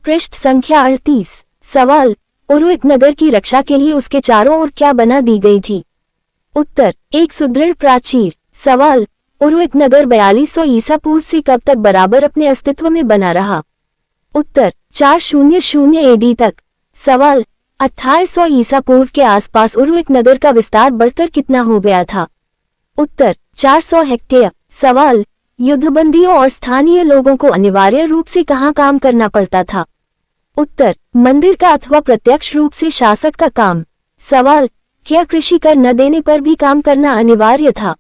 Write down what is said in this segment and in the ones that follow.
पृष्ठ संख्या 38। सवाल, उरुक नगर की रक्षा के लिए उसके चारों ओर क्या बना दी गई थी? उत्तर, एक सुदृढ़ प्राचीर। सवाल, उरुक नगर 4200 ईसा पूर्व से कब तक बराबर अपने अस्तित्व में बना रहा? उत्तर, 400 एडी तक। सवाल, 2800 ईसा पूर्व के आसपास उरुक नगर का विस्तार बढ़कर कितना हो गया था? उत्तर, 400 हेक्टेयर। सवाल, युद्धबंदियों और स्थानीय लोगों को अनिवार्य रूप से कहाँ काम करना पड़ता था? उत्तर, मंदिर का अथवा प्रत्यक्ष रूप से शासक का काम। सवाल, क्या कृषि कर न देने पर भी काम करना अनिवार्य था?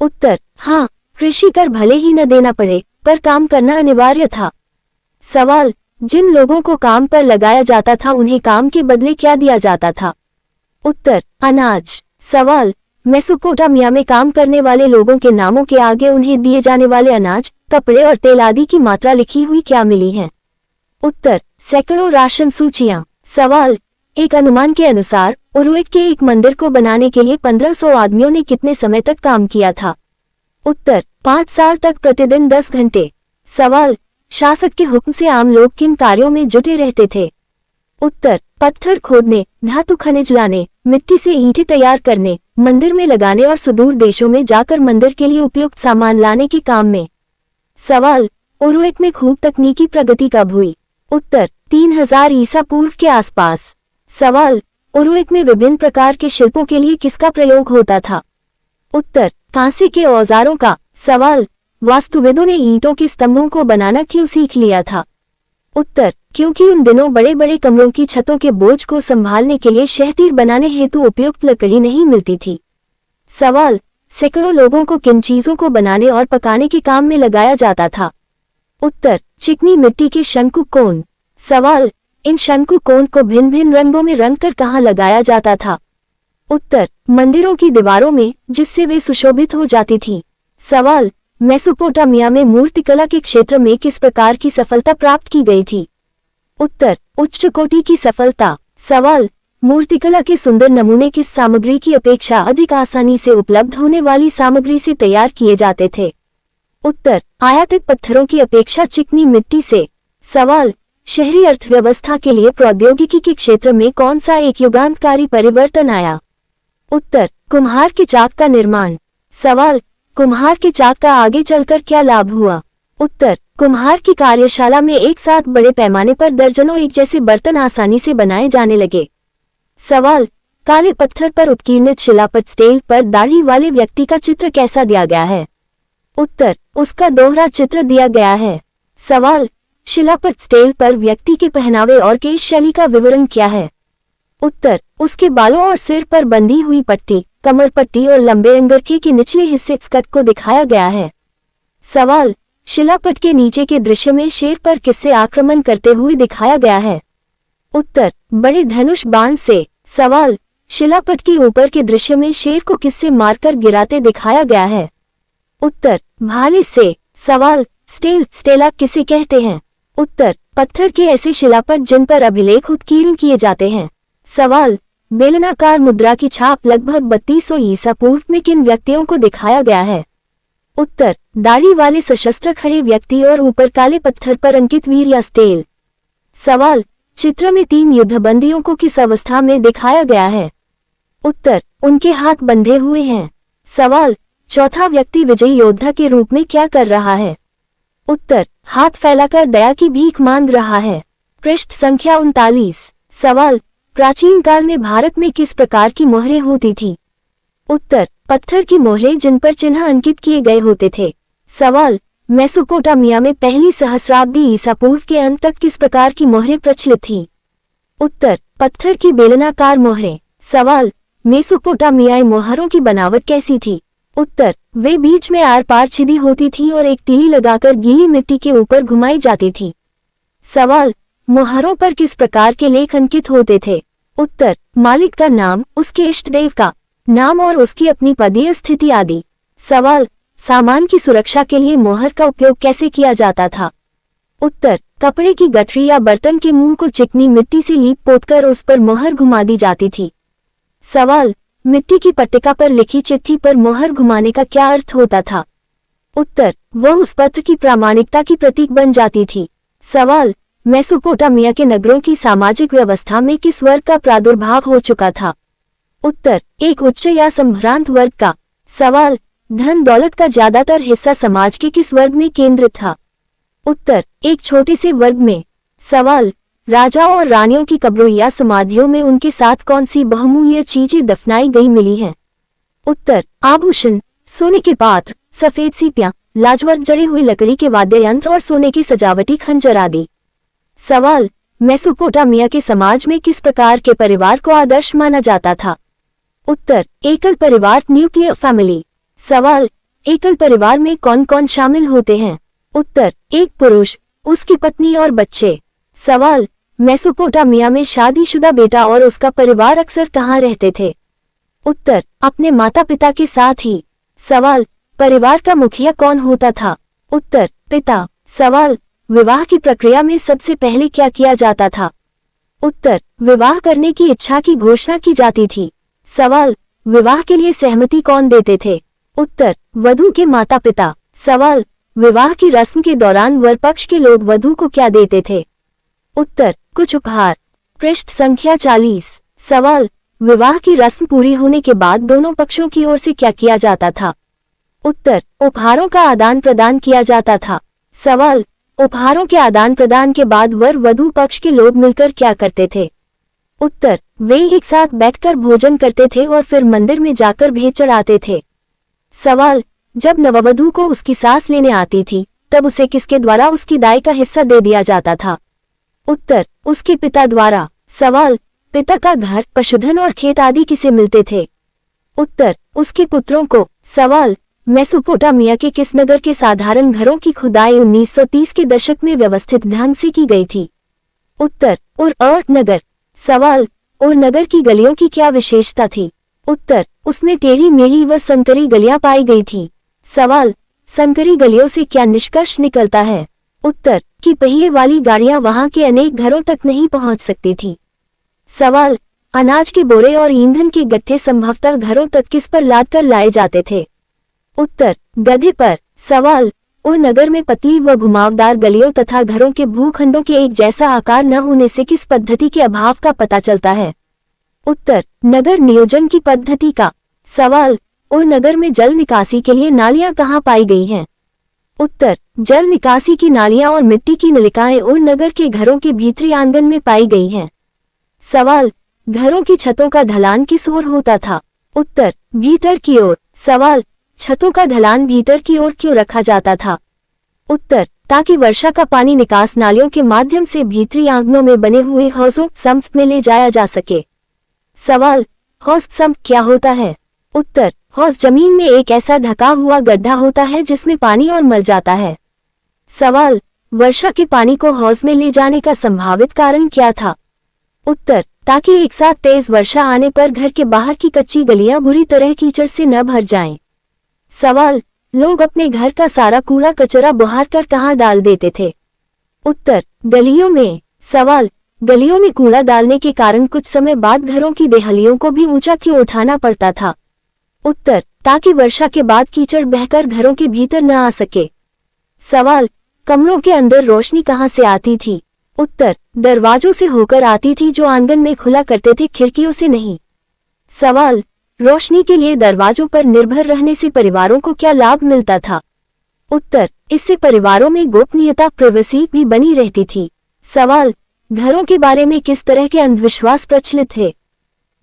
उत्तर, हाँ, कृषि कर भले ही न देना पड़े पर काम करना अनिवार्य था। सवाल, जिन लोगों को काम पर लगाया जाता था उन्हें काम के बदले क्या दिया जाता था? उत्तर, अनाज। सवाल, मेसोपोटामिया में काम करने वाले लोगों के नामों के आगे उन्हें दिए जाने वाले अनाज, कपड़े और तेल आदि की मात्रा लिखी हुई क्या मिली है? उत्तर, सैकड़ों राशन सूचियां। सवाल, एक अनुमान के अनुसार उरुक के एक मंदिर को बनाने के लिए 1500 आदमियों ने कितने समय तक काम किया था? उत्तर, 5 साल तक प्रतिदिन 10 घंटे। सवाल, शासक के हुक्म से आम लोग किन कार्यों में जुटे रहते थे? उत्तर, पत्थर खोदने, धातु खनिज लाने, मिट्टी से ईंटें तैयार करने, मंदिर में लगाने और सुदूर देशों में जाकर मंदिर के लिए उपयुक्त सामान लाने के काम में। सवाल, उरुक में खूब तकनीकी प्रगति कब हुई? उत्तर, 3000 ईसा पूर्व के आसपास। सवाल, उरुक में विभिन्न प्रकार के शिल्पों के लिए किसका प्रयोग होता था? उत्तर, कांसे के औजारों का। सवाल, वास्तुविदों ने ईंटों के स्तंभों को बनाना क्यों सीख लिया था? उत्तर, क्योंकि उन दिनों बड़े बड़े कमरों की छतों के बोझ को संभालने के लिए शहतीर बनाने हेतु उपयुक्त लकड़ी नहीं मिलती थी। सवाल, सैकड़ों लोगों को किन चीजों को बनाने और पकाने के काम में लगाया जाता था? उत्तर, चिकनी मिट्टी के शंकु कोण। सवाल, इन शंकु कोण को भिन्न भिन्न रंगों में रंग कर कहाँ लगाया जाता था? उत्तर, मंदिरों की दीवारों में, जिससे वे सुशोभित हो जाती थीं। सवाल, मेसोपोटामिया में मूर्तिकला के क्षेत्र में किस प्रकार की सफलता प्राप्त की गई थी? उत्तर, उच्च कोटि की सफलता। सवाल, मूर्तिकला के सुंदर नमूने किस सामग्री की अपेक्षा अधिक आसानी से उपलब्ध होने वाली सामग्री से तैयार किए जाते थे? उत्तर, आयातित पत्थरों की अपेक्षा चिकनी मिट्टी से। सवाल, शहरी अर्थव्यवस्था के लिए प्रौद्योगिकी के क्षेत्र में कौन सा एक युगांतकारी परिवर्तन आया? उत्तर, कुम्हार के चाक का निर्माण। सवाल, कुम्हार के चाक का आगे चलकर क्या लाभ हुआ? उत्तर, कुम्हार की कार्यशाला में एक साथ बड़े पैमाने पर दर्जनों एक जैसे बर्तन आसानी से बनाए जाने लगे। सवाल, काले पत्थर पर उत्कीर्णित शिलापट स्टेल पर दाढ़ी वाले व्यक्ति का चित्र कैसा दिया गया है? उत्तर, उसका दोहरा चित्र दिया गया है। सवाल, शिलापट स्टेल पर व्यक्ति के पहनावे और केश शैली का विवरण क्या है? उत्तर, उसके बालों और सिर पर बंधी हुई पट्टी, कमर पट्टी और लंबे अंगरखे के निचले हिस्से स्कर्ट को दिखाया गया है। सवाल, शिलापट के नीचे के दृश्य में शेर पर किससे आक्रमण करते हुए दिखाया गया है? उत्तर, बड़े धनुष बाण से। सवाल, शिलापट के ऊपर के दृश्य में शेर को किससे मारकर गिराते दिखाया गया है? उत्तर, भाले से। सवाल, स्टेल स्टेला किसे कहते हैं? उत्तर, पत्थर के ऐसे शिलापट जिन पर अभिलेख उत्कीर्ण किए जाते हैं। सवाल, बेलनाकार मुद्रा की छाप लगभग 3200 ईसा पूर्व में किन व्यक्तियों को दिखाया गया है? उत्तर, दाढ़ी वाले सशस्त्र खड़े व्यक्ति और ऊपर काले पत्थर पर अंकित वीर या स्टेल। सवाल, चित्र में 3 युद्धबंदियों को किस अवस्था में दिखाया गया है? उत्तर, उनके हाथ बंधे हुए हैं। सवाल, चौथा व्यक्ति विजयी योद्धा के रूप में क्या कर रहा है? उत्तर, हाथ फैलाकर दया की भीख मांग रहा है। पृष्ठ संख्या 39। सवाल, प्राचीन काल में भारत में किस प्रकार की मोहरें होती थी? उत्तर, पत्थर की मोहरें जिन पर चिन्ह अंकित किए गए होते थे। सवाल, मेसोपोटामिया में पहली सहस्राब्दी ईसा पूर्व के अंत तक किस प्रकार की मोहरें प्रचलित थीं? उत्तर, पत्थर की बेलनाकार मोहरें। सवाल, मेसोपोटामियाई मोहरों की बनावट कैसी थी? उत्तर, वे बीच में आर पार छिदी होती थी और एक तीली लगाकर गीली मिट्टी के ऊपर घुमाई जाती थी। सवाल, मोहरों पर किस प्रकार के लेख अंकित होते थे? उत्तर, मालिक का नाम, उसके इष्ट देव का नाम और उसकी अपनी पदीय स्थिति आदि। सवाल, सामान की सुरक्षा के लिए मोहर का उपयोग कैसे किया जाता था? उत्तर, कपड़े की गठरी या बर्तन के मुंह को चिकनी मिट्टी से लीप पोतकर उस पर मोहर घुमा दी जाती थी। सवाल, मिट्टी की पट्टिका पर लिखी चिट्ठी पर मोहर घुमाने का क्या अर्थ होता था? उत्तर, वह उस पत्र की प्रामाणिकता की प्रतीक बन जाती थी। सवाल, मेसोपोटामिया के नगरों की सामाजिक व्यवस्था में किस वर्ग का प्रादुर्भाव हो चुका था? उत्तर, एक उच्च या संभ्रांत वर्ग का। सवाल, धन दौलत का ज्यादातर हिस्सा समाज के किस वर्ग में केंद्रित था? उत्तर, एक छोटे से वर्ग में। सवाल, राजाओं और रानियों की कब्रों या समाधियों में उनके साथ कौन सी बहुमूल्य चीजें दफनाई गई मिली हैं? उत्तर, आभूषण, सोने के पात्र, सफेद सीपियां, लाजवंत जड़ी हुई लकड़ी के वाद्य यंत्र और सोने की सजावटी खंजर आदि। सवाल, मेसोपोटामिया के समाज में किस प्रकार के परिवार को आदर्श माना जाता था? उत्तर, एकल परिवार, न्यूक्लियर फैमिली। सवाल, एकल परिवार में कौन कौन शामिल होते हैं? उत्तर, एक पुरुष, उसकी पत्नी और बच्चे। सवाल, मेसोपोटामिया में शादीशुदा बेटा और उसका परिवार अक्सर कहाँ रहते थे? उत्तर, अपने माता पिता के साथ ही। सवाल, परिवार का मुखिया कौन होता था? उत्तर, पिता। सवाल, विवाह की प्रक्रिया में सबसे पहले क्या किया जाता था? उत्तर, विवाह करने की इच्छा की घोषणा की जाती थी। सवाल, विवाह के लिए सहमति कौन देते थे? उत्तर, वधू के माता पिता। सवाल, विवाह की रस्म के दौरान वर पक्ष के लोग वधू को क्या देते थे? उत्तर, कुछ उपहार। पृष्ठ संख्या 40। सवाल, विवाह की रस्म पूरी होने के बाद दोनों पक्षों की ओर से क्या किया जाता था? उत्तर, उपहारों का आदान प्रदान किया जाता था। सवाल, उपहारों के आदान प्रदान के बाद वर वधू पक्ष के लोग मिलकर क्या करते थे? उत्तर, वे एक साथ बैठकर भोजन करते थे और फिर मंदिर में जाकर भेंट चढ़ाते थे। सवाल, जब नववधू को उसकी सास लेने आती थी तब उसे किसके द्वारा उसकी दाई का हिस्सा दे दिया जाता था? उत्तर, उसके पिता द्वारा। सवाल, पिता का घर, पशुधन और खेत आदि किसे मिलते थे? उत्तर, उसके पुत्रों को। सवाल, मेसोपोटामिया के किस नगर के साधारण घरों की खुदाई 1930 के दशक में व्यवस्थित ढंग से की गई थी? उत्तर, उर नगर। सवाल, उर नगर की गलियों की क्या विशेषता थी? उत्तर, उसमें टेढ़ी मेढ़ी व संकरी गलियां पाई गई थी। सवाल, संकरी गलियों से क्या निष्कर्ष निकलता है? उत्तर, कि पहिए वाली गाड़ियां वहां के अनेक घरों तक नहीं पहुंच सकती थी। सवाल, अनाज के बोरे और ईंधन के गट्ठे संभवतः घरों तक किस पर लाद कर लाए जाते थे? उत्तर, गधे पर। सवाल, उर नगर में पतली व घुमावदार गलियों तथा घरों के भूखंडों के एक जैसा आकार न होने से किस पद्धति के अभाव का पता चलता है? उत्तर, नगर नियोजन की पद्धति का। सवाल, उर नगर में जल निकासी के लिए नालियां कहाँ पाई गई हैं? उत्तर, जल निकासी की नालियां और मिट्टी की नलिकाएं उर नगर के घरों के भीतरी आंगन में पाई गई हैं। सवाल, घरों की छतों का ढलान किस ओर होता था? उत्तर, भीतर की ओर। सवाल, छतों का ढलान भीतर की ओर क्यों रखा जाता था? उत्तर, ताकि वर्षा का पानी निकास नालियों के माध्यम से भीतरी आंगनों में बने हुए हौजों सम्प में ले जाया जा सके। सवाल, हौज सम्प क्या होता है? उत्तर, हौज जमीन में एक ऐसा ढका हुआ गड्ढा होता है जिसमें पानी और मर जाता है। सवाल, वर्षा के पानी को हौज में ले जाने का संभावित कारण क्या था? उत्तर, ताकि एक साथ तेज वर्षा आने पर घर के बाहर की कच्ची गलियां बुरी तरह कीचड़ से न भर जाएं। सवाल, लोग अपने घर का सारा कूड़ा कचरा बुहार कर कहाँ डाल देते थे? उत्तर, गलियों में। सवाल, गलियों में कूड़ा डालने के कारण कुछ समय बाद घरों की देहलियों को भी ऊंचा क्यों उठाना पड़ता था? उत्तर, ताकि वर्षा के बाद कीचड़ बहकर घरों के भीतर न आ सके। सवाल, कमरों के अंदर रोशनी कहाँ से आती थी? उत्तर, दरवाजों से होकर आती थी जो आंगन में खुला करते थे, खिड़कियों से नहीं। सवाल, रोशनी के लिए दरवाजों पर निर्भर रहने से परिवारों को क्या लाभ मिलता था? उत्तर, इससे परिवारों में गोपनीयता, प्राइवेसी भी बनी रहती थी। सवाल, घरों के बारे में किस तरह के अंधविश्वास प्रचलित थे?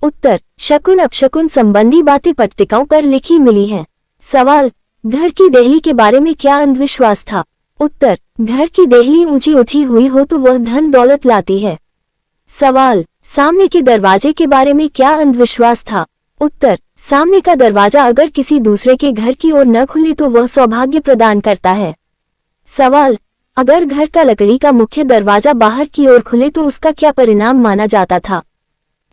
उत्तर, शकुन अपशकुन संबंधी बातें पट्टिकाओं पर लिखी मिली हैं। सवाल, घर की देहली के बारे में क्या अंधविश्वास था? उत्तर, घर की देहली ऊंची उठी हुई हो तो वह धन दौलत लाती है। सवाल, सामने के दरवाजे के बारे में क्या अंधविश्वास था? उत्तर, सामने का दरवाजा अगर किसी दूसरे के घर की ओर न खुले तो वह सौभाग्य प्रदान करता है। सवाल, अगर घर का लकड़ी का मुख्य दरवाजा बाहर की ओर खुले तो उसका क्या परिणाम माना जाता था?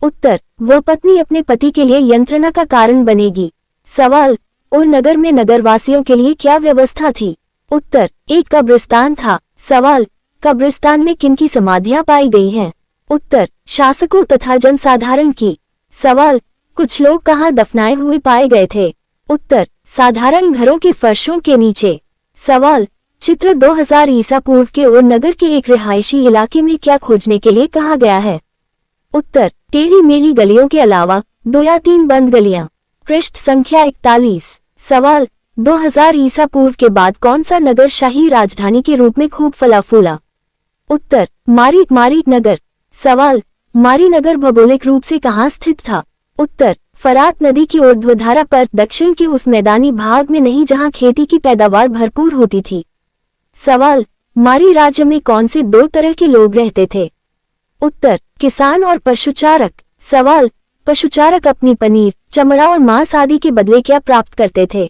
उत्तर, वह पत्नी अपने पति के लिए यंत्रणा का कारण बनेगी। सवाल, उर नगर में नगरवासियों के लिए क्या व्यवस्था थी? उत्तर, एक कब्रिस्तान था। सवाल, कब्रिस्तान में किनकी समाधियां पाई गई हैं? उत्तर, शासकों तथा जनसाधारण की। सवाल, कुछ लोग कहाँ दफनाए हुए पाए गए थे? उत्तर, साधारण घरों के फर्शों के नीचे। सवाल, चित्र 2000 ईसा पूर्व के और नगर के एक रिहायशी इलाके में क्या खोजने के लिए कहा गया है? उत्तर, टेढ़ी मेढ़ी गलियों के अलावा 2 या 3 बंद गलियां। पृष्ठ संख्या 41। सवाल, 2000 ईसा पूर्व के बाद कौन सा नगर शाही राजधानी के रूप में खूब फला फूला? उत्तर, मारी नगर। सवाल, मारी नगर भौगोलिक रूप से कहाँ स्थित था? उत्तर, फरात नदी की ऊर्ध्वधारा पर दक्षिण के उस मैदानी भाग में नहीं जहाँ खेती की पैदावार भरपूर होती थी। सवाल, मारी राज्य में कौन से 2 तरह के लोग रहते थे? उत्तर, किसान और पशुचारक। सवाल, पशुचारक अपनी पनीर, चमड़ा और मांस आदि के बदले क्या प्राप्त करते थे?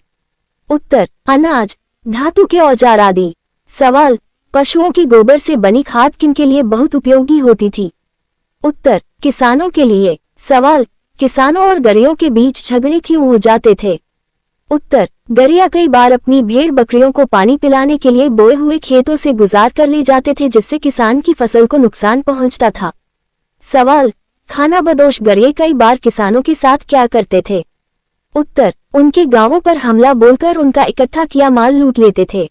उत्तर, अनाज, धातु के औजार आदि। सवाल, पशुओं के गोबर से बनी खाद किनके लिए बहुत उपयोगी होती थी? उत्तर, किसानों के लिए। सवाल, किसानों और गरियों के बीच झगड़े क्यों हो जाते थे? उत्तर, गरिया कई बार अपनी भेड़ बकरियों को पानी पिलाने के लिए बोए हुए खेतों से गुजार कर ले जाते थे जिससे किसान की फसल को नुकसान पहुंचता था। सवाल, खानाबदोश गरिए कई बार किसानों के साथ क्या करते थे? उत्तर, उनके गांवों पर हमला बोलकर उनका इकट्ठा किया माल लूट लेते थे।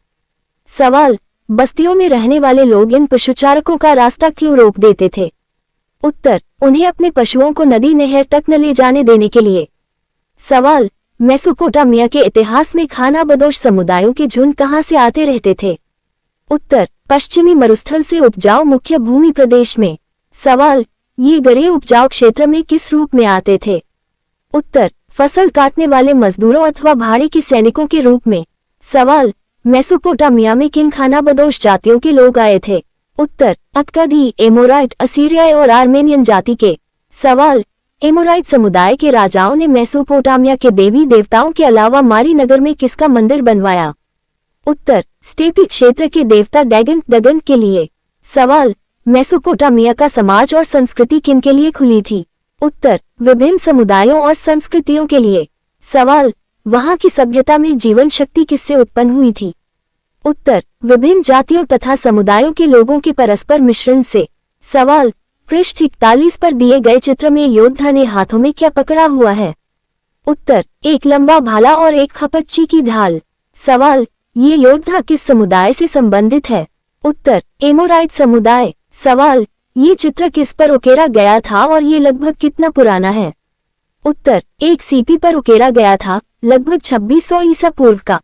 सवाल, बस्तियों में रहने वाले लोग इन पशुचारकों का रास्ता क्यों रोक देते थे? उत्तर, उन्हें अपने पशुओं को नदी नहर तक न ले जाने देने के लिए। सवाल, मेसोपोटामिया के इतिहास में खानाबदोश समुदायों के झुंड कहाँ से आते रहते थे? उत्तर, पश्चिमी मरुस्थल से उपजाऊ मुख्य भूमि प्रदेश में। सवाल, ये गरे उपजाऊ क्षेत्र में किस रूप में आते थे? उत्तर, फसल काटने वाले मजदूरों अथवा भाड़े के सैनिकों के रूप में। सवाल, मेसोपोटामिया में किन खानाबदोश जातियों के लोग आए थे? उत्तर, अक्कादी, एमोराइट, असीरियाई और आर्मेनियन जाति के। सवाल, एमोराइट समुदाय के राजाओं ने मेसोपोटामिया के देवी देवताओं के अलावा मारी नगर में किसका मंदिर बनवाया? उत्तर, स्टेपी क्षेत्र के देवता डैगन के लिए। सवाल, मेसोपोटामिया का समाज और संस्कृति किनके लिए खुली थी? उत्तर, विभिन्न समुदायों और संस्कृतियों के लिए। सवाल, वहां की सभ्यता में जीवन शक्ति किससे उत्पन्न हुई थी? उत्तर, विभिन्न जातियों तथा समुदायों के लोगों के परस्पर मिश्रण से। सवाल, पृष्ठ 41 पर दिए गए चित्र में योद्धा ने हाथों में क्या पकड़ा हुआ है? उत्तर, एक लंबा भाला और एक खपच्ची की ढाल। सवाल, ये योद्धा किस समुदाय से संबंधित है? उत्तर, एमोराइट समुदाय। सवाल, ये चित्र किस पर उकेरा गया था और ये लगभग कितना पुराना है? उत्तर, एक सीपी पर उकेरा गया था, लगभग 2600 ईसा पूर्व का।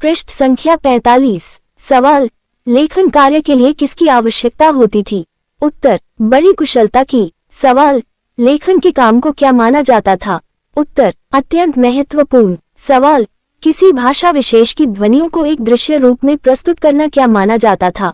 पृष्ठ संख्या 45। सवाल, लेखन कार्य के लिए किसकी आवश्यकता होती थी? उत्तर, बड़ी कुशलता की। सवाल, लेखन के काम को क्या माना जाता था? उत्तर, अत्यंत महत्वपूर्ण। सवाल, किसी भाषा विशेष की ध्वनियों को एक दृश्य रूप में प्रस्तुत करना क्या माना जाता था?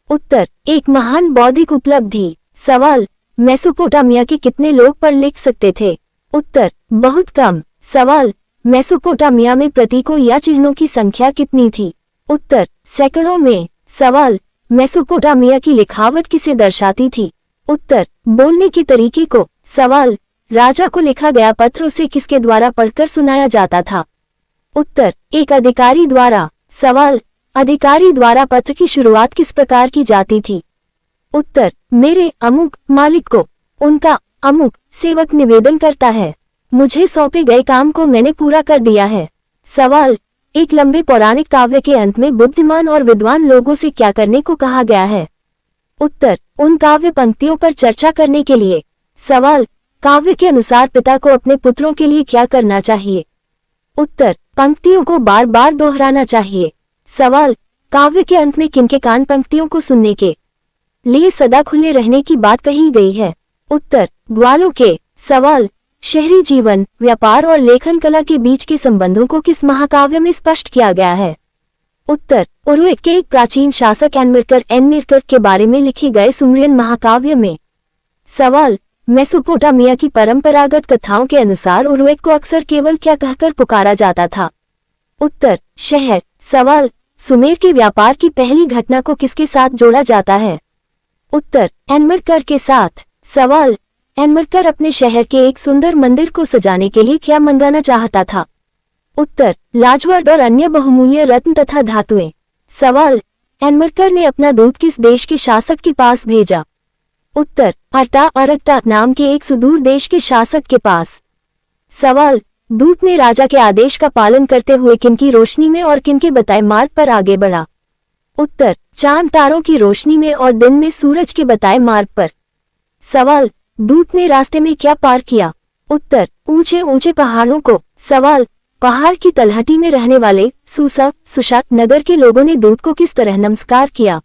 उत्तर, एक महान बौद्धिक उपलब्धि। सवाल, मेसोपोटामिया के कितने लोग पढ़ लिख सकते थे? उत्तर, बहुत कम। सवाल, मेसोपोटामिया में प्रतीकों या चिन्हों की संख्या कितनी थी? उत्तर, सैकड़ों में। सवाल, मेसोपोटामिया की लिखावट किसे दर्शाती थी? उत्तर, बोलने के तरीके को। सवाल, राजा को लिखा गया पत्र उसे किसके द्वारा पढ़कर सुनाया जाता था? उत्तर, एक अधिकारी द्वारा। सवाल, अधिकारी द्वारा पत्र की शुरुआत किस प्रकार की जाती थी? उत्तर, मेरे अमुक मालिक को। उनका अमुक सेवक निवेदन करता है, मुझे सौंपे गए काम को मैंने पूरा कर दिया है। सवाल, एक लंबे पौराणिक काव्य के अंत में बुद्धिमान और विद्वान लोगों से क्या करने को कहा गया है? उत्तर, उन काव्य पंक्तियों पर चर्चा करने के लिए। सवाल, काव्य के अनुसार पिता को अपने पुत्रों के लिए क्या करना चाहिए? उत्तर, पंक्तियों को बार बार दोहराना चाहिए। सवाल, काव्य के अंत में किनके कान पंक्तियों को सुनने के लिए सदा खुले रहने की बात कही गई है? उत्तर, ग्वालों के। सवाल, शहरी जीवन, व्यापार और लेखन कला के बीच के संबंधों को किस महाकाव्य में स्पष्ट किया गया है? उत्तर, उरुएक के एक प्राचीन शासक एनमिरकर के बारे में लिखे गए सुमरियन महाकाव्य में। सवाल, मेसोपोटामिया की परंपरागत कथाओं के अनुसार उरुएक को अक्सर केवल क्या कहकर पुकारा जाता था? उत्तर, शहर। सवाल, सुमेर के व्यापार की पहली घटना को किसके साथ जोड़ा जाता है? उत्तर, एनमिरकर के साथ। सवाल, एनमिरकर अपने शहर के एक सुंदर मंदिर को सजाने के लिए क्या मंगाना चाहता था? उत्तर, लाजवर्द और अन्य बहुमूल्य रत्न तथा धातुएं। सवाल, एनमिरकर ने अपना दूत किस देश के शासक के पास भेजा? उत्तर, अरक्ता नाम के एक सुदूर देश के शासक के पास। सवाल, दूत ने राजा के आदेश का पालन करते हुए किनकी रोशनी में और किनके बताए मार्ग पर आगे बढ़ा? उत्तर, चांद तारों की रोशनी में और दिन में सूरज के बताए मार्ग पर। सवाल, दूत ने रास्ते में क्या पार किया? उत्तर, ऊंचे ऊंचे पहाड़ों को। सवाल, पहाड़ की तलहटी में रहने वाले सुशात नगर के लोगों ने दूत को किस तरह नमस्कार किया?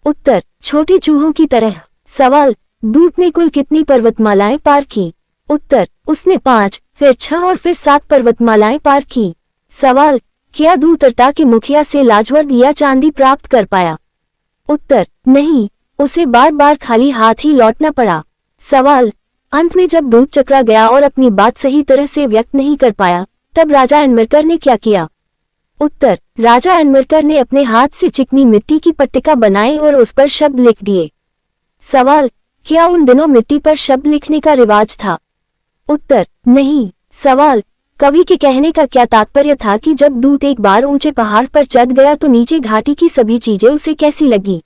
उत्तर, छोटे चूहों की तरह। सवाल, दूत ने कुल कितनी पर्वतमालाएं पार की? उत्तर, उसने 5, फिर 6 और फिर 7 पर्वतमालाएं पार की। सवाल, क्या दूत अर्ता के मुखिया से लाजवर्द या चांदी प्राप्त कर पाया? उत्तर, नहीं, उसे बार बार खाली हाथ ही लौटना पड़ा। सवाल, अंत में जब दूत चकरा गया और अपनी बात सही तरह से व्यक्त नहीं कर पाया, तब राजा अनमरकर ने क्या किया? उत्तर, राजा अनमरकर ने अपने हाथ से चिकनी मिट्टी की पट्टिका बनाई और उस पर शब्द लिख दिए। सवाल, क्या उन दिनों मिट्टी पर शब्द लिखने का रिवाज था? उत्तर, नहीं। सवाल, कवि के कहने का क्या तात्पर्य था कि जब दूत एक बार ऊंचे पहाड़ पर चढ़ गया तो नीचे घाटी की सभी चीजें उसे कैसी लगी?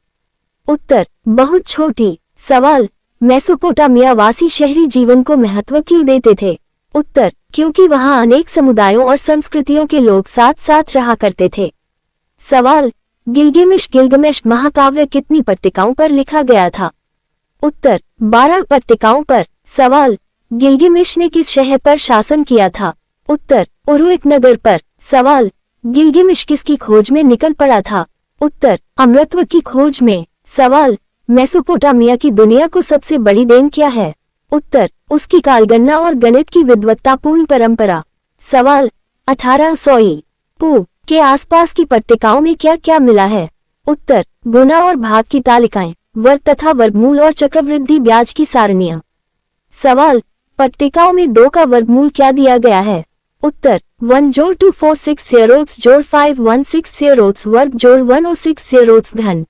उत्तर, बहुत छोटी। सवाल, मेसोपोटामिया वासी शहरी जीवन को महत्व क्यों देते थे? उत्तर, क्योंकि वहां अनेक समुदायों और संस्कृतियों के लोग साथ साथ रहा करते थे। सवाल, गिलगमेश महाकाव्य कितनी पट्टिकाओं पर लिखा गया था? उत्तर, 12 पट्टिकाओं पर। सवाल, गिलगमेश ने किस शहर पर शासन किया था? उत्तर, उरुक नगर पर। सवाल, गिलगमेश किसकी खोज में निकल पड़ा था? उत्तर, अमृतत्व की खोज में। सवाल, मेसोपोटामिया की दुनिया को सबसे बड़ी देन क्या है? उत्तर, उसकी कालगणना और गणित की विद्वत्तापूर्ण परंपरा। सवाल, 1800 ईपू के आसपास की पट्टिकाओं में क्या क्या मिला है? उत्तर, गुना और भाग की तालिकाएं, वर्ग तथा वर्गमूल और चक्रवृद्धि ब्याज की सारणियां। सवाल, पट्टिकाओं में 2 का वर्गमूल क्या दिया गया है? उत्तर, 1 जोड़ 2460 जोड़ 5160 वर्ग जोड़ 1060 घन।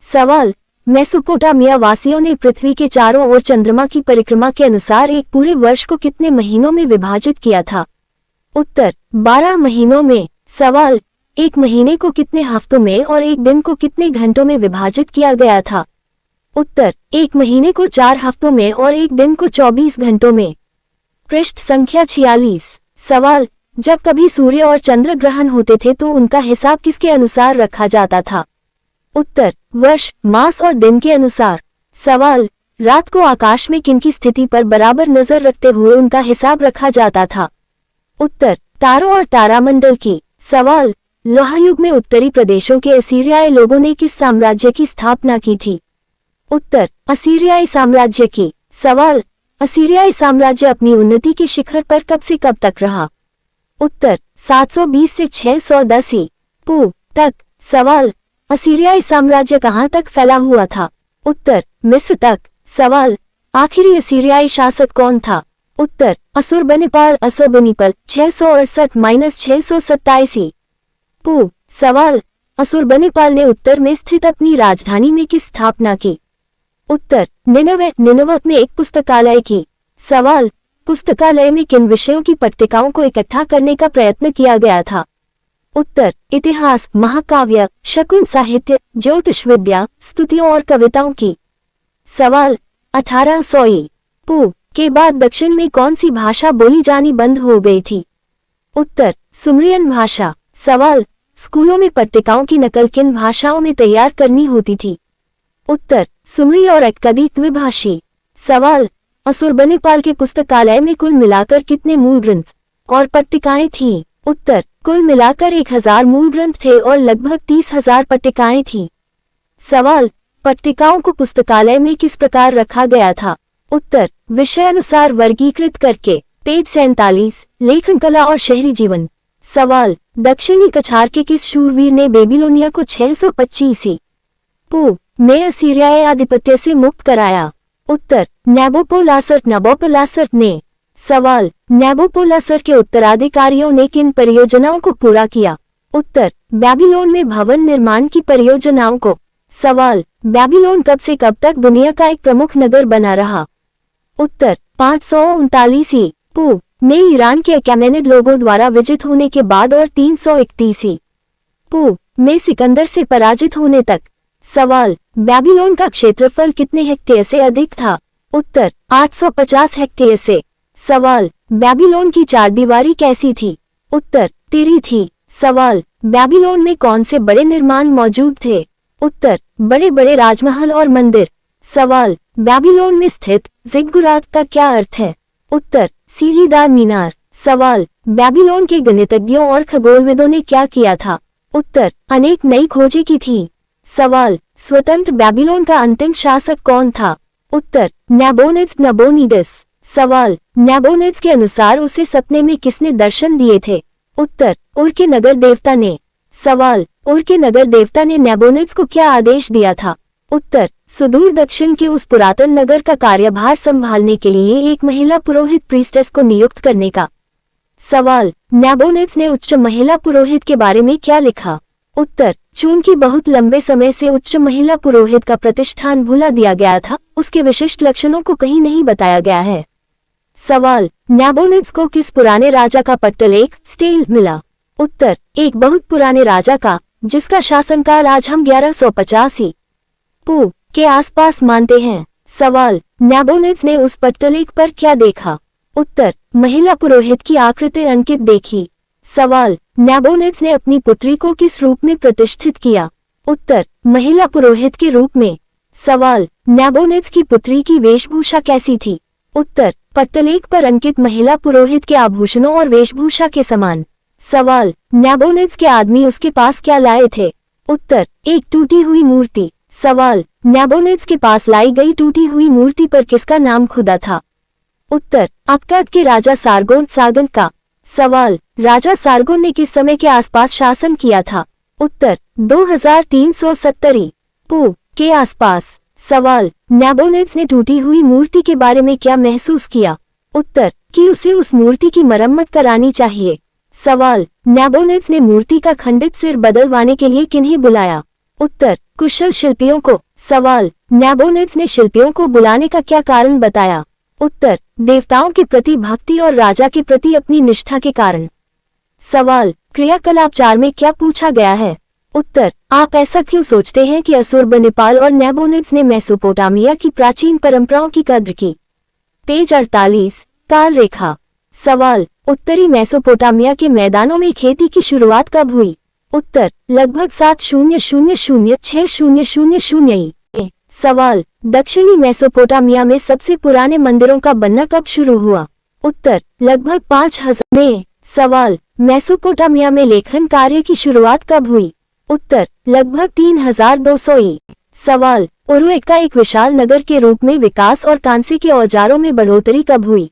सवाल, मेसोपोटामिया वासियों ने पृथ्वी के चारों ओर चंद्रमा की परिक्रमा के अनुसार एक पूरे वर्ष को कितने महीनों में विभाजित किया था? उत्तर, 12 महीनों में। सवाल, एक महीने को कितने हफ्तों में और एक दिन को कितने घंटों में विभाजित किया गया था? उत्तर, एक महीने को 4 हफ्तों में और एक दिन को 24 घंटों में। पृष्ठ संख्या 46। सवाल, जब कभी सूर्य और चंद्र ग्रहण होते थे तो उनका हिसाब किसके अनुसार रखा जाता था? उत्तर, वर्ष, मास और दिन के अनुसार। सवाल, रात को आकाश में किनकी स्थिति पर बराबर नजर रखते हुए उनका हिसाब रखा जाता था? उत्तर, तारों और तारामंडल की। सवाल, लोहायुग में उत्तरी प्रदेशों के असीरियाई लोगों ने किस साम्राज्य की स्थापना की थी? उत्तर, असीरियाई साम्राज्य की। सवाल, असीरियाई साम्राज्य अपनी उन्नति के शिखर पर कब से कब तक रहा? उत्तर, 720 से 610 ईपू तक। सवाल, असीरियाई साम्राज्य कहां तक फैला हुआ था? उत्तर, मिस्र तक। सवाल, आखिरी असीरियाई शासक कौन था? उत्तर, असुरबनिपाल 668-627 ईपू। सवाल, असुरबनिपाल ने उत्तर में स्थित अपनी राजधानी में किस स्थापना की? उत्तर, निनवे में एक पुस्तकालय की। सवाल, पुस्तकालय में किन विषयों की पट्टिकाओं को इकट्ठा करने का प्रयत्न किया गया था? उत्तर, इतिहास, महाकाव्य, शकुन साहित्य, ज्योतिष विद्या, स्तुतियों और कविताओं की। सवाल, 1800 ईपू के बाद दक्षिण में कौन सी भाषा बोली जानी बंद हो गई थी? उत्तर, सुमरियन भाषा। सवाल, स्कूलों में पट्टिकाओं की नकल किन भाषाओं में तैयार करनी होती थी? उत्तर, सुमरी और अक्कदी द्विभाषी। सवाल, असुरबनिपाल के पुस्तकालय में कुल मिलाकर कितने मूल ग्रंथ और पट्टिकाएं थीं? उत्तर, कुल मिलाकर 1000 मूल ग्रंथ थे और लगभग 30,000 पट्टिकाएं थीं। सवाल, पट्टिकाओं को पुस्तकालय में किस प्रकार रखा गया था? उत्तर, विषय अनुसार वर्गीकृत करके। पेज 47, लेखन कला और शहरी जीवन। सवाल, दक्षिणी कछार के किस शूरवीर ने बेबीलोनिया को 625 ईपू में असीरियाई आधिपत्य से मुक्त कराया? उत्तर, नबोपोलासर ने। सवाल, नेबुकोडनेस्सर के उत्तराधिकारियों ने किन परियोजनाओं को पूरा किया? उत्तर, बेबीलोन में भवन निर्माण की परियोजनाओं को। सवाल, बेबीलोन कब से कब तक दुनिया का एक प्रमुख नगर बना रहा? उत्तर, 539 ईपू में ईरान के अकैमेनिड लोगों द्वारा विजित होने के बाद और 331 ईपू में सिकंदर से पराजित होने तक। सवाल, बेबीलोन का क्षेत्रफल कितने हेक्टेयर से अधिक था? उत्तर, 850 हेक्टेयर से। सवाल, बेबीलोन की चारदीवारी कैसी थी? उत्तर, तिरछी थी। सवाल, बेबीलोन में कौन से बड़े निर्माण मौजूद थे? उत्तर, बड़े बड़े राजमहल और मंदिर। सवाल, बेबीलोन में स्थित जिगुरात का क्या अर्थ है? उत्तर, सीढ़ीदार मीनार। सवाल, बेबीलोन के गणितज्ञों और खगोलविदों ने क्या किया था? उत्तर, अनेक नई खोजें की थी। सवाल, स्वतंत्र बेबीलोन का अंतिम शासक कौन था? उत्तर, नबोनिड्स। सवाल, नबोनिड्स के अनुसार उसे सपने में किसने दर्शन दिए थे? उत्तर, उर के नगर देवता ने। सवाल, उर के नगर देवता ने नबोनिड्स को क्या आदेश दिया था? उत्तर, सुदूर दक्षिण के उस पुरातन नगर का कार्यभार संभालने के लिए एक महिला पुरोहित प्रीस्टेस को नियुक्त करने का। सवाल, नबोनिड्स ने उच्च महिला पुरोहित के बारे में क्या लिखा? उत्तर, चूंकि बहुत लंबे समय से उच्च महिला पुरोहित का प्रतिष्ठान भुला दिया गया था, उसके विशिष्ट लक्षणों को कहीं नहीं बताया गया है। सवाल, नबोनिड्स को किस पुराने राजा का पट्टलेख स्टेल मिला? उत्तर, एक बहुत पुराने राजा का, जिसका शासनकाल आज हम 1185 पू के आसपास मानते हैं। सवाल, नबोनिड्स ने उस पट्टलेख पर क्या देखा? उत्तर, महिला पुरोहित की आकृति अंकित देखी। सवाल, नबोनिड्स ने अपनी पुत्री को किस रूप में प्रतिष्ठित किया? उत्तर, महिला पुरोहित के रूप में। सवाल, नबोनिड्स की पुत्री की वेशभूषा कैसी थी? उत्तर, पट्टलेख पर अंकित महिला पुरोहित के आभूषणों और वेशभूषा के समान। सवाल, नबोनिड्स के आदमी उसके पास क्या लाए थे? उत्तर, एक टूटी हुई मूर्ति। सवाल, नबोनिड्स के पास लाई गई टूटी हुई मूर्ति पर किसका नाम खुदा था? उत्तर, अक्काद के राजा सारगोन का। सवाल, राजा सारगोन ने किस समय के आसपास शासन किया था? उत्तर, 2370 पू के आसपास। सवाल, नबोनिड्स ने टूटी हुई मूर्ति के बारे में क्या महसूस किया? उत्तर, कि उसे उस मूर्ति की मरम्मत करानी चाहिए। सवाल, नबोनिड्स ने मूर्ति का खंडित सिर बदलवाने के लिए किन्हें बुलाया? उत्तर, कुशल शिल्पियों को। सवाल, नबोनिड्स ने शिल्पियों को बुलाने का क्या कारण बताया? उत्तर, देवताओं के प्रति भक्ति और राजा के प्रति अपनी निष्ठा के कारण। सवाल, क्रियाकलाप 4 में क्या पूछा गया है? उत्तर, आप ऐसा क्यों सोचते हैं कि असुरबनिपाल और नबोनिड्स ने मेसोपोटामिया की प्राचीन परंपराओं की कद्र की? पेज 48, काल रेखा। सवाल, उत्तरी मेसोपोटामिया के मैदानों में खेती की शुरुआत कब हुई? उत्तर, लगभग 700-600 सवाल, दक्षिणी मेसोपोटामिया में सबसे पुराने मंदिरों का बनना कब शुरू हुआ? उत्तर, लगभग 5000 में। सवाल, मेसोपोटामिया में लेखन कार्य की शुरुआत कब हुई? उत्तर, लगभग 3200 सवाल, उरुएक का एक विशाल नगर के रूप में विकास और कांसे के औजारों में बढ़ोतरी कब हुई?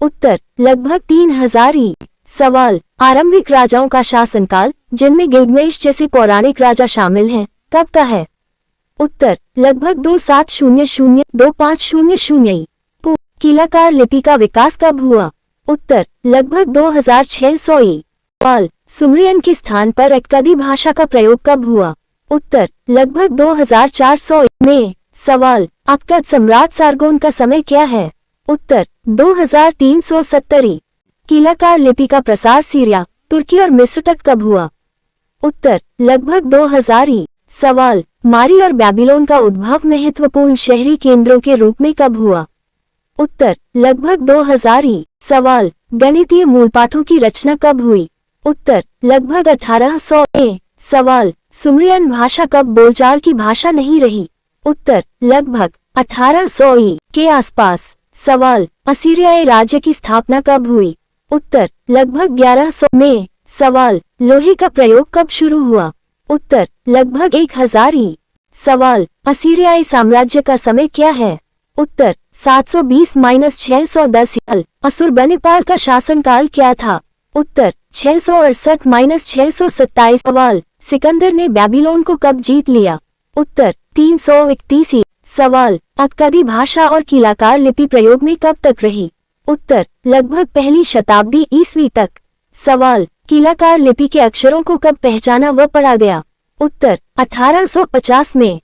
उत्तर, लगभग 3000 सवाल, आरंभिक राजाओं का शासनकाल, जिनमें गिल्गमेश जैसे पौराणिक राजा शामिल हैं, कब का है? उत्तर, लगभग 2700-2500 पू। कीलाकार लिपि का विकास कब हुआ? उत्तर, लगभग 2600 सवाल, सुमरियन के स्थान पर अक्कादी भाषा का प्रयोग कब हुआ? उत्तर, लगभग 2400 में। सवाल, अक्काद सम्राट सारगोन का समय क्या है? उत्तर, 2370 कीलाकार लिपि का प्रसार सीरिया, तुर्की और मिस्र तक कब हुआ? उत्तर, लगभग 2000 सवाल, मारी और बेबीलोन का उद्भव महत्वपूर्ण शहरी केंद्रों के रूप में कब हुआ? उत्तर, लगभग 2000 सवाल, गणितीय मूलपाठों की रचना कब हुई? उत्तर, लगभग 1800 में। सवाल, सुमरियन भाषा कब बोलचाल की भाषा नहीं रही? उत्तर, लगभग 1800 के आसपास। सवाल, असीरियाई राज्य की स्थापना कब हुई? उत्तर, लगभग 1100 में। सवाल, लोहे का प्रयोग कब शुरू हुआ? उत्तर, लगभग 1000 सवाल, असीरियाई साम्राज्य का समय क्या है? उत्तर, 720-610 असुरबनिपाल का शासनकाल क्या था? उत्तर, 668-627 सवाल, सिकंदर ने बेबीलोन को कब जीत लिया? उत्तर, 331 सवाल, अक्कादी भाषा और कीलाकार लिपि प्रयोग में कब तक रही? उत्तर, लगभग पहली शताब्दी ईस्वी तक। सवाल, कीलाकार लिपि के अक्षरों को कब पहचाना व पढ़ा गया? उत्तर, 1850 में।